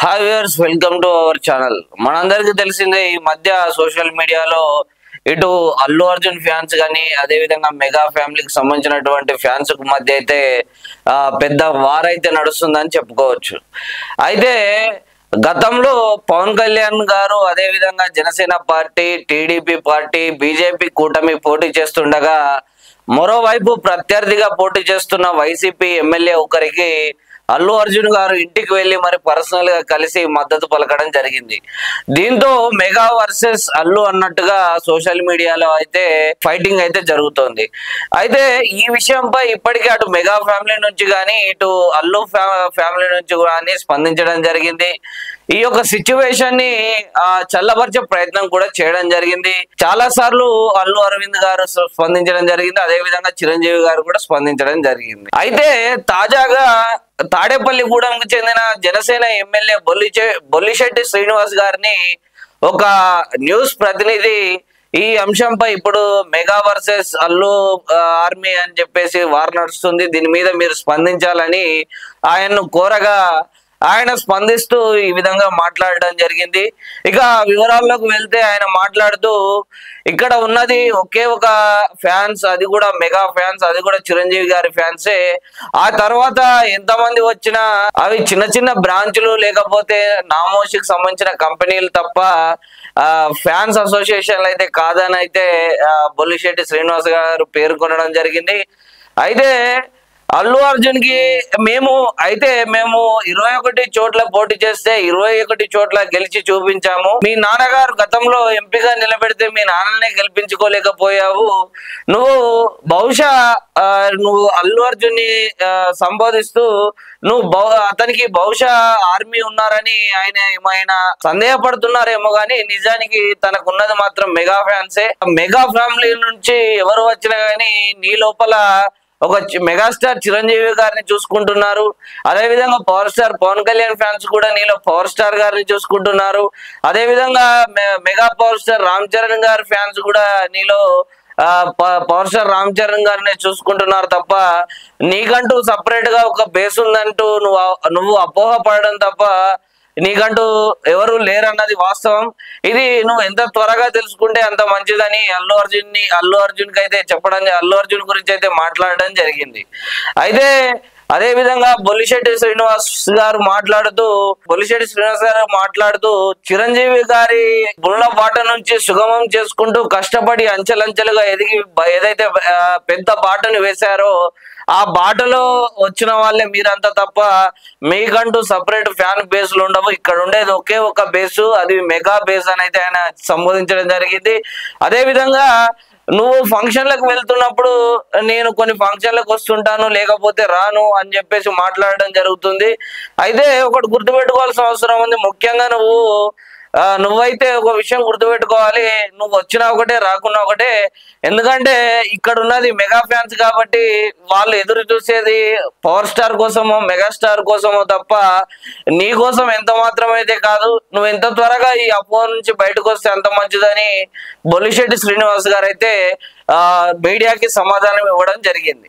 Hi viewers, welcome to our channel. మనందరికీ తెలిసిందే, ఈ మధ్య సోషల్ మీడియాలో ఇటు అల్లు అర్జున్ ఫ్యాన్స్ కానీ అదే విధంగా మెగా ఫ్యామిలీకి సంబంధించినటువంటి ఫ్యాన్స్ మధ్య అయితే పెద్ద వార్ అయితే నడుస్తుందని చెప్పుకోవచ్చు. అయితే గతంలో పవన్ కళ్యాణ్ గారు అదే విధంగా Janasena party, TDP party, BJP కూటమి పోటీ చేస్తుండగా మరోవైపు ప్రత్యర్థిగా పోటీ చేస్తున్న వైసీపీ ఎమ్మెల్యే ఒకరికి అల్లు అర్జున్ గారు ఇంటికి వెళ్లి మరి పర్సనల్ గా కలిసి మద్దతు పలకడం జరిగింది. దీంతో మెగా వర్సెస్ అల్లు అన్నట్టుగా సోషల్ మీడియాలో అయితే ఫైటింగ్ అయితే జరుగుతోంది. అయితే ఈ విషయంపై ఇప్పటికే అటు మెగా ఫ్యామిలీ నుంచి కానీ ఇటు అల్లు ఫ్యామిలీ నుంచి కానీ స్పందించడం జరిగింది. ఈ యొక్క సిచ్యువేషన్ ని చల్లబరిచే ప్రయత్నం కూడా చేయడం జరిగింది. చాలా సార్లు అల్లు అరవింద్ గారు స్పందించడం జరిగింది, అదే విధంగా చిరంజీవి గారు కూడా స్పందించడం జరిగింది. అయితే తాజాగా తాడేపల్లిగూడెంకు చెందిన జనసేన ఎమ్మెల్యే బొల్లిశెట్టి శ్రీనివాస్ గారిని ఒక న్యూస్ ప్రతినిధి ఈ అంశంపై ఇప్పుడు మెగా వర్సెస్ అల్లు ఆర్మీ అని చెప్పేసి వార్ నడుస్తుంది, దీని మీద మీరు స్పందించాలని ఆయన్ను కోరగా ఆయన స్పందిస్తూ ఈ విధంగా మాట్లాడడం జరిగింది. ఇక వివరాల్లోకి వెళ్తే ఆయన మాట్లాడుతూ, ఇక్కడ ఉన్నది ఒకే ఒక ఫ్యాన్స్, అది కూడా మెగా ఫ్యాన్స్, అది కూడా చిరంజీవి గారి ఫ్యాన్సే. ఆ తర్వాత ఎంతమంది వచ్చినా అవి చిన్న చిన్న బ్రాంచ్లు లేకపోతే నామోషికి సంబంధించిన కంపెనీలు తప్ప ఫ్యాన్స్ అసోసియేషన్లు అయితే కాదని అయితే బొల్లిశెట్టి శ్రీనివాస్ గారు పేర్కొనడం జరిగింది. అయితే అల్లు అర్జున్ కి మేము 21 చోట్ల పోటీ చేస్తే 21 చోట్ల గెలిచి చూపించాము. మీ నాన్నగారు గతంలో ఎంపీగా నిలబెడితే మీ నాన్ననే గెలిపించుకోలేకపోయావు. నువ్వు అల్లు అర్జున్ ని సంబోధిస్తూ అతనికి బహుశా ఆర్మీ ఉన్నారని ఆయన ఏమైనా సందేహపడుతున్నారేమో గాని నిజానికి తనకున్నది మాత్రం మెగా ఫ్యాన్సే. మెగా ఫ్యామిలీ నుంచి ఎవరు వచ్చినా గానీ నీ లోపల ఒక మెగాస్టార్ చిరంజీవి గారిని చూసుకుంటున్నారు, అదే విధంగా power star Pawan Kalyan fans కూడా నీలో పవర్ స్టార్ గారిని చూసుకుంటున్నారు, అదే విధంగా mega power star Ram Charan గారి ఫ్యాన్స్ కూడా నీలో పవర్ స్టార్ రామ్ చరణ్ గారిని చూసుకుంటున్నారు తప్ప నీకంటూ సపరేట్ గా ఒక బేస్ ఉందంటూ నువ్వు అపోహ పడడం తప్ప నీకంటూ ఎవరు లేరన్నది వాస్తవం. ఇది నువ్వు ఎంత త్వరగా తెలుసుకుంటే అంత మంచిదని అల్లు అర్జున్ కి అయితే చెప్పడం, అల్లు అర్జున్ గురించి అయితే మాట్లాడడం జరిగింది. అయితే అదే విధంగా బొల్లిశెట్టి శ్రీనివాస్ గారు మాట్లాడుతూ చిరంజీవి గారి బుల్ల బాట నుంచి సుగమం చేసుకుంటూ కష్టపడి అంచెలంచెలుగా ఎదిగి ఏదైతే పెద్ద బాటను వేశారో ఆ బాటలో వచ్చిన వాళ్ళే మీరంతా తప్ప మీకంటూ సపరేట్ ఫ్యాన్ బేస్లు ఉండవు. ఇక్కడ ఉండేది ఒకే ఒక బేసు, అది మెగా బేస్ అని అయితే ఆయన సంబోధించడం జరిగింది. అదే విధంగా నువ్వు ఫంక్షన్లకు వెళ్తున్నప్పుడు నేను కొన్ని ఫంక్షన్లకు వస్తుంటాను లేకపోతే రాను అని చెప్పేసి మాట్లాడడం జరుగుతుంది. అయితే ఒకటి గుర్తుపెట్టుకోవాల్సిన అవసరం ఉంది. ముఖ్యంగా నువ్వైతే ఒక విషయం గుర్తుపెట్టుకోవాలి, నువ్వు వచ్చినా ఒకటే రాకున్నా ఒకటే. ఎందుకంటే ఇక్కడ ఉన్నది మెగా ఫ్యాన్స్ కాబట్టి వాళ్ళు ఎదురు చూసేది పవర్ స్టార్ కోసమో మెగాస్టార్ కోసమో తప్ప నీ కోసం ఎంత మాత్రమైతే కాదు. నువ్వు ఎంత త్వరగా ఈ అపోహ నుంచి బయటకు వస్తే అంత మంచిదని బొల్లిశెట్టి శ్రీనివాస్ గారు అయితే మీడియాకి సమాధానం ఇవ్వడం జరిగింది.